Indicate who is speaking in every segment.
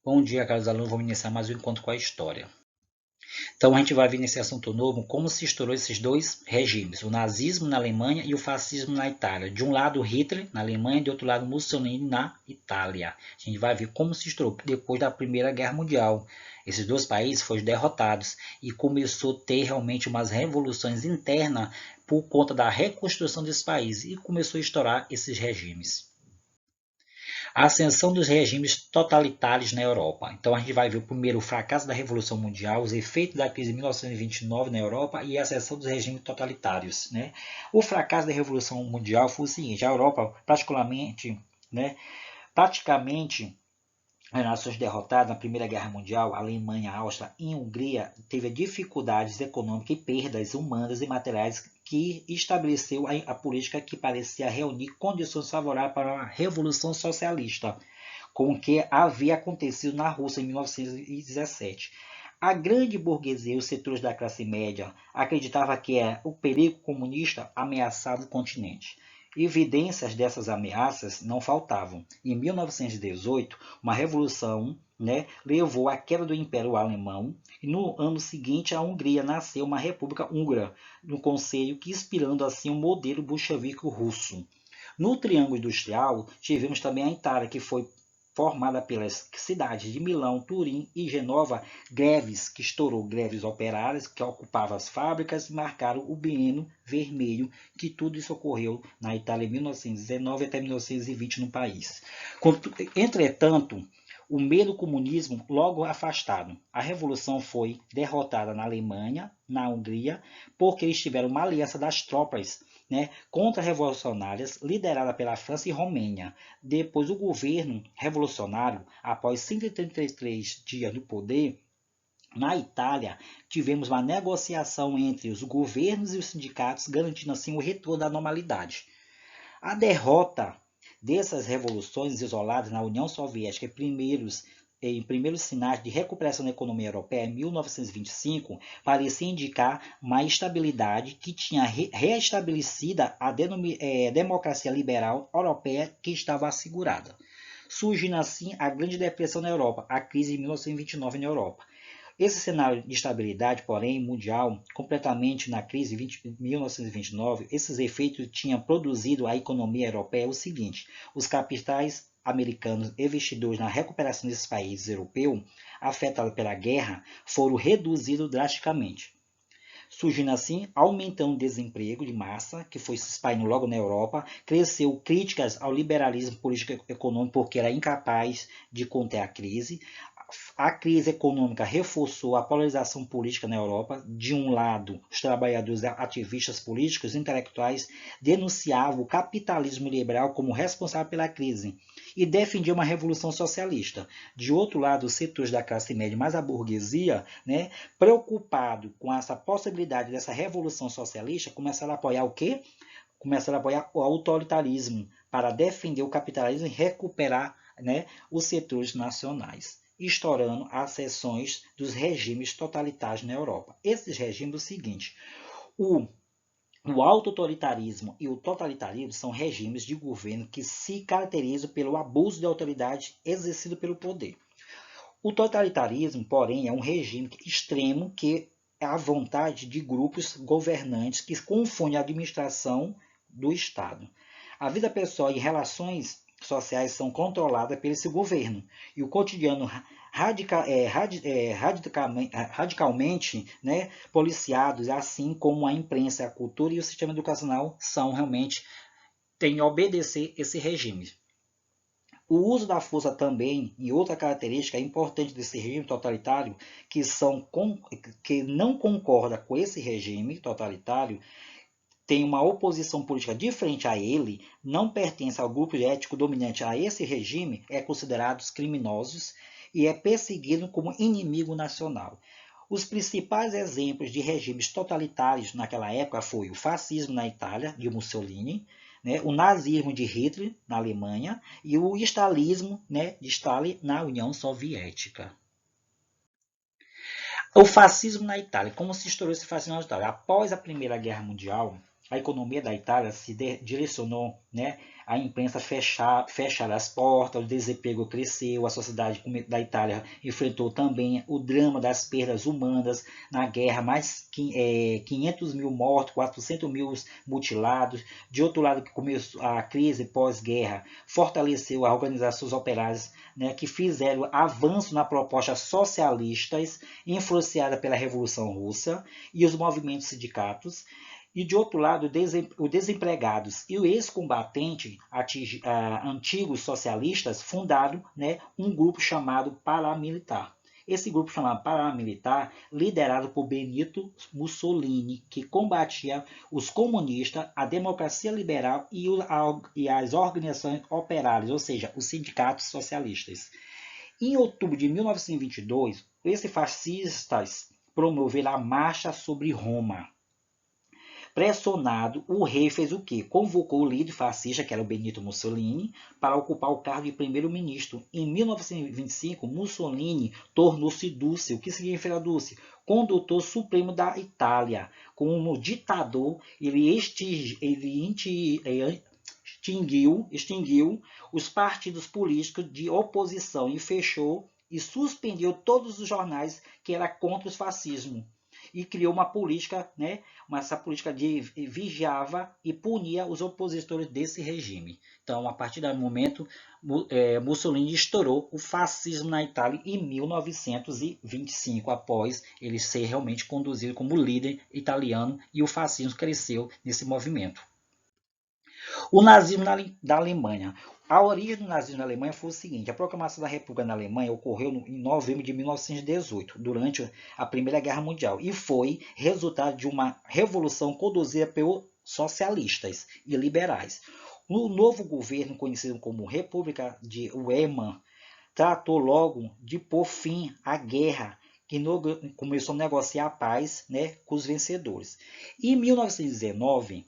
Speaker 1: Bom dia, caros alunos. Vamos iniciar mais um encontro com a história. Então, a gente vai ver nesse assunto novo como se estourou esses dois regimes, o nazismo na Alemanha e o fascismo na Itália. De um lado, Hitler na Alemanha e de outro lado, Mussolini na Itália. A gente vai ver como se estourou depois da Primeira Guerra Mundial. Esses dois países foram derrotados e começou a ter realmente umas revoluções internas por conta da reconstrução desses países e começou a estourar esses regimes. A ascensão dos regimes totalitários na Europa. Então a gente vai ver o primeiro o fracasso da Revolução Mundial, os efeitos da crise de 1929 na Europa e a ascensão dos regimes totalitários. Né? O fracasso da Revolução Mundial foi o seguinte: a Europa praticamente as nações derrotadas na Primeira Guerra Mundial, a Alemanha, a Áustria e a Hungria, teve dificuldades econômicas e perdas humanas e materiais que estabeleceu a política que parecia reunir condições favoráveis para uma revolução socialista, com o que havia acontecido na Rússia em 1917. A grande burguesia e os setores da classe média acreditavam que o perigo comunista ameaçava o continente. Evidências dessas ameaças não faltavam. Em 1918, uma revolução levou à queda do Império Alemão e no ano seguinte a Hungria nasceu uma república húngara no Conselho, que inspirando assim o modelo bolchevique russo. No Triângulo Industrial, tivemos também a Itália, que foi formada pelas cidades de Milão, Turim e Genova, greves que estourou, greves operárias que ocupavam as fábricas e marcaram o Biênio Vermelho, que tudo isso ocorreu na Itália em 1919 até 1920 no país. Entretanto, o medo do comunismo logo afastado. A revolução foi derrotada na Alemanha, na Hungria, porque eles tiveram uma aliança das tropas contra-revolucionárias liderada pela França e Romênia. Depois, o governo revolucionário, após 133 dias no poder, na Itália, tivemos uma negociação entre os governos e os sindicatos, garantindo assim o retorno da normalidade. A derrota dessas revoluções isoladas na União Soviética em primeiros sinais de recuperação da economia europeia em 1925, parecia indicar uma estabilidade que tinha reestabelecida a democracia liberal europeia que estava assegurada. Surgindo assim a Grande Depressão na Europa, a crise de 1929 na Europa. Esse cenário de estabilidade, porém, mundial, completamente na crise de 1929, esses efeitos tinham produzido à economia europeia o seguinte: os capitais americanos investidores na recuperação desses países europeus, afetados pela guerra, foram reduzidos drasticamente. Surgindo assim, aumentando o desemprego de massa, que foi se espalhando logo na Europa, cresceu críticas ao liberalismo político e econômico, porque era incapaz de conter a crise. A crise econômica reforçou a polarização política na Europa. De um lado, os trabalhadores ativistas políticos e intelectuais denunciavam o capitalismo liberal como responsável pela crise e defendiam uma revolução socialista. De outro lado, os setores da classe média, mais a burguesia, preocupado com essa possibilidade dessa revolução socialista, começaram a apoiar o quê? Começaram a apoiar o autoritarismo para defender o capitalismo e recuperar os setores nacionais, estourando as seções dos regimes totalitários na Europa. Esses regimes, o seguinte: o autoritarismo e o totalitarismo são regimes de governo que se caracterizam pelo abuso de autoridade exercido pelo poder. O totalitarismo, porém, é um regime extremo que é a vontade de grupos governantes que confundem a administração do Estado. A vida pessoal e relações sociais são controladas por esse governo e o cotidiano radicalmente policiados, assim como a imprensa, a cultura e o sistema educacional são realmente têm a obedecer esse regime. O uso da força também, e outra característica importante desse regime totalitário, que não concorda com esse regime totalitário, tem uma oposição política diferente a ele, não pertence ao grupo ético dominante a esse regime, é considerado criminosos e é perseguido como inimigo nacional. Os principais exemplos de regimes totalitários naquela época foi o fascismo na Itália, de Mussolini, o nazismo de Hitler na Alemanha e o stalinismo de Stalin na União Soviética. O fascismo na Itália. Como se estourou esse fascismo na Itália? Após a Primeira Guerra Mundial, a economia da Itália se direcionou a imprensa fechara as portas, o desemprego cresceu, a sociedade da Itália enfrentou também o drama das perdas humanas na guerra, mais 500 mil mortos, 400 mil mutilados. De outro lado, que começou a crise pós-guerra, fortaleceu as organizações operárias, né, que fizeram avanço na proposta socialistas, influenciada pela Revolução Russa e os movimentos sindicatos. E, de outro lado, os desempregados e os ex-combatentes antigos socialistas fundaram, né, um grupo chamado paramilitar. Esse grupo chamado paramilitar, liderado por Benito Mussolini, que combatia os comunistas, a democracia liberal e as organizações operárias, ou seja, os sindicatos socialistas. Em outubro de 1922, esses fascistas promoveram a Marcha sobre Roma. Pressionado, o rei fez o quê? Convocou o líder fascista, que era o Benito Mussolini, para ocupar o cargo de primeiro-ministro. Em 1925, Mussolini tornou-se Dúce. O que significa Dúce? Condutor supremo da Itália. Como ditador, ele extinguiu os partidos políticos de oposição e fechou e suspendeu todos os jornais que eram contra o fascismo. E criou uma política, né? Essa política de vigiava e punia os opositores desse regime. Então, a partir do momento, Mussolini estourou o fascismo na Itália em 1925, após ele ser realmente conduzido como líder italiano, e o fascismo cresceu nesse movimento. O nazismo da Alemanha. A origem do nazismo na Alemanha foi o seguinte: a proclamação da República na Alemanha ocorreu em novembro de 1918, durante a Primeira Guerra Mundial, e foi resultado de uma revolução conduzida pelos socialistas e liberais. O novo governo, conhecido como República de Weimar, tratou logo de pôr fim à guerra, que começou a negociar a paz, né, com os vencedores. Em 1919,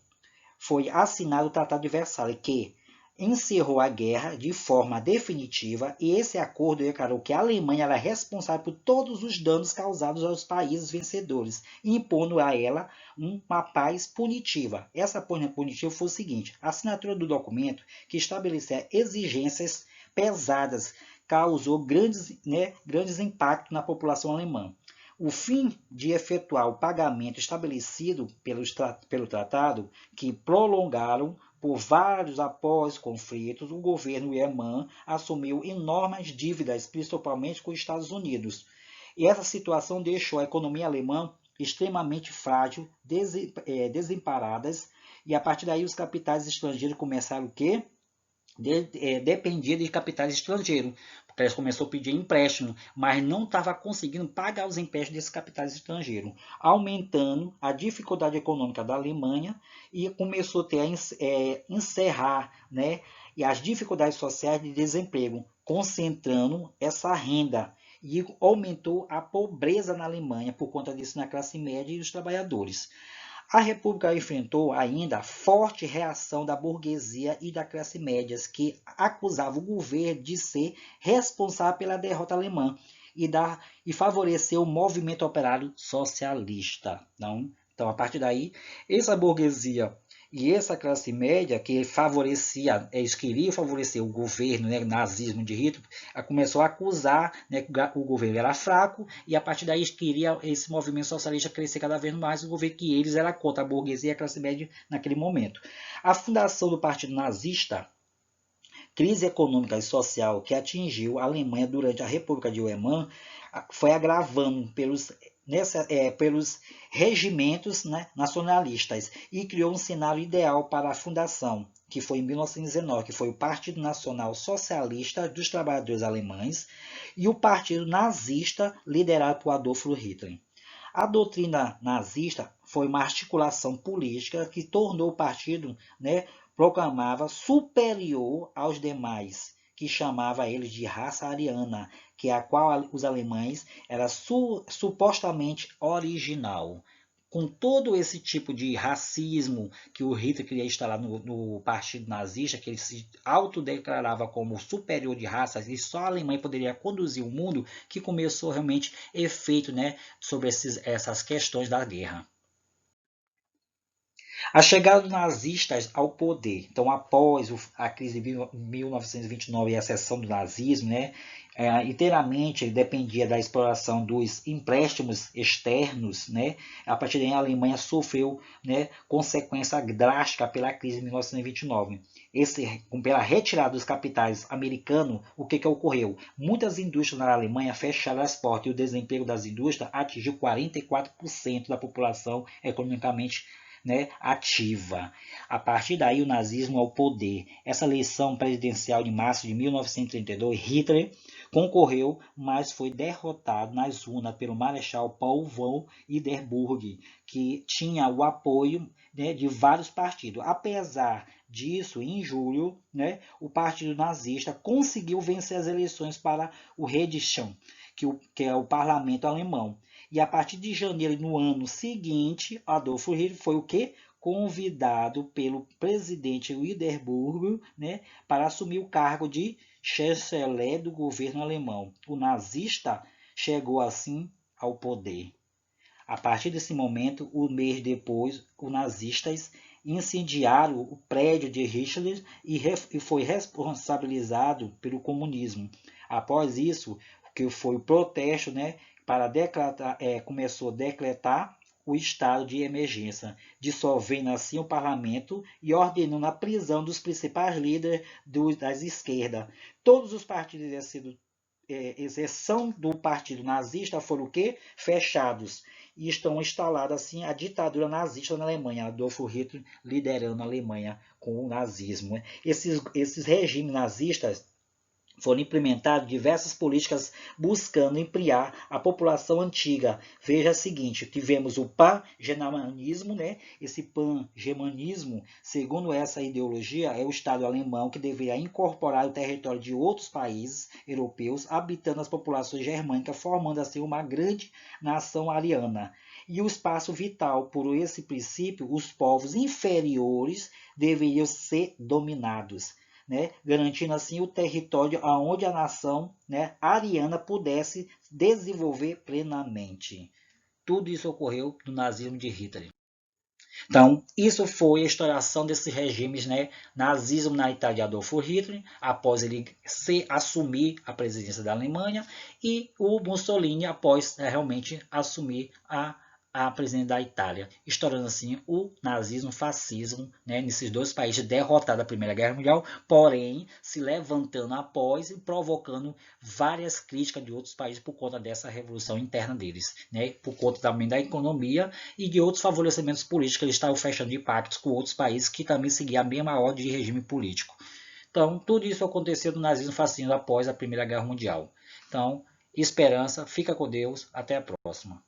Speaker 1: foi assinado o Tratado de Versalhes, que encerrou a guerra de forma definitiva, e esse acordo declarou que a Alemanha era responsável por todos os danos causados aos países vencedores, impondo a ela uma paz punitiva. Essa paz punitiva foi o seguinte: a assinatura do documento, que estabelecia exigências pesadas, causou grandes impactos na população alemã. O fim de efetuar o pagamento estabelecido pelo tratado, que prolongaram por vários após conflitos, o governo alemão assumiu enormes dívidas, principalmente com os Estados Unidos. E essa situação deixou a economia alemã extremamente frágil, desemparadas, e a partir daí os capitais estrangeiros começaram o quê? Dependia de capitais estrangeiros, porque eles começaram a pedir empréstimo, mas não estava conseguindo pagar os empréstimos desses capitais estrangeiros, aumentando a dificuldade econômica da Alemanha, e começou a ter encerrar, né, e as dificuldades sociais de desemprego, concentrando essa renda, e aumentou a pobreza na Alemanha por conta disso na classe média e dos trabalhadores. A República enfrentou ainda a forte reação da burguesia e da classe média, que acusava o governo de ser responsável pela derrota alemã e favorecer o movimento operário socialista. Então, a partir daí, essa burguesia e essa classe média, que favorecia, eles queriam favorecer o governo, né, nazismo de Hitler, começou a acusar, né, que o governo era fraco, e a partir daí queria esse movimento socialista crescer cada vez mais, o governo que eles era contra a burguesia e a classe média naquele momento. A fundação do Partido Nazista, crise econômica e social que atingiu a Alemanha durante a República de Weimar, foi agravando pelos regimentos, né, nacionalistas, e criou um cenário ideal para a fundação, que foi em 1919, que foi o Partido Nacional Socialista dos Trabalhadores Alemães e o Partido Nazista, liderado por Adolf Hitler. A doutrina nazista foi uma articulação política que tornou o partido, né, proclamava superior aos demais, que chamava eles de raça ariana, que é a qual os alemães era supostamente original. Com todo esse tipo de racismo que o Hitler queria instalar no partido nazista, que ele se autodeclarava como superior de raças e só a Alemanha poderia conduzir o mundo, que começou realmente efeito, né, sobre essas questões da guerra. A chegada dos nazistas ao poder. Então, após a crise de 1929 e a ascensão do nazismo, né, inteiramente dependia da exploração dos empréstimos externos, né, a partir daí a Alemanha sofreu, né, consequência drástica pela crise de 1929. Pela retirada dos capitais americanos, o que ocorreu? Muitas indústrias na Alemanha fecharam as portas e o desemprego das indústrias atingiu 44% da população economicamente, né, ativa. A partir daí, o nazismo ao poder. Essa eleição presidencial de março de 1932, Hitler concorreu, mas foi derrotado nas urnas pelo Marechal Paul von Hindenburg, que tinha o apoio, né, de vários partidos. Apesar disso, em julho, né, o Partido Nazista conseguiu vencer as eleições para o Reichstag, que é o parlamento alemão. E a partir de janeiro, no ano seguinte, Adolf Hitler foi o quê? Convidado pelo presidente Hindenburg, né, para assumir o cargo de chanceler do governo alemão. O nazista chegou assim ao poder. A partir desse momento, um mês depois, os nazistas incendiaram o prédio de Hitler e foi responsabilizado pelo comunismo. Após isso, que foi o protesto, né, para começou a decretar o estado de emergência, dissolvendo assim o parlamento e ordenando a prisão dos principais líderes das esquerdas. Todos os partidos exceção do partido nazista foram o quê? Fechados. E estão instaladas assim a ditadura nazista na Alemanha, Adolf Hitler liderando a Alemanha com o nazismo. Esses regimes nazistas foram implementadas diversas políticas buscando ampliar a população antiga. Veja o seguinte, tivemos o pan-germanismo, né? Esse pan-germanismo, segundo essa ideologia, é o Estado alemão que deveria incorporar o território de outros países europeus, habitando as populações germânicas, formando assim uma grande nação ariana. E o espaço vital, por esse princípio, os povos inferiores deveriam ser dominados, né, garantindo assim o território onde a nação, né, ariana pudesse desenvolver plenamente. Tudo isso ocorreu no nazismo de Hitler. Então, isso foi a instauração desses regimes, né, nazismo na Itália de Adolf Hitler, após ele assumir a presidência da Alemanha, e o Mussolini após realmente assumir a presidente da Itália, estourando assim o nazismo, o fascismo, né, nesses dois países derrotados da Primeira Guerra Mundial, porém se levantando após e provocando várias críticas de outros países por conta dessa revolução interna deles, né, por conta também da economia e de outros favorecimentos políticos que eles estavam fechando de pactos com outros países que também seguiam a mesma ordem de regime político. Então, tudo isso aconteceu no nazismo e fascismo após a Primeira Guerra Mundial. Então, esperança, fica com Deus, até a próxima.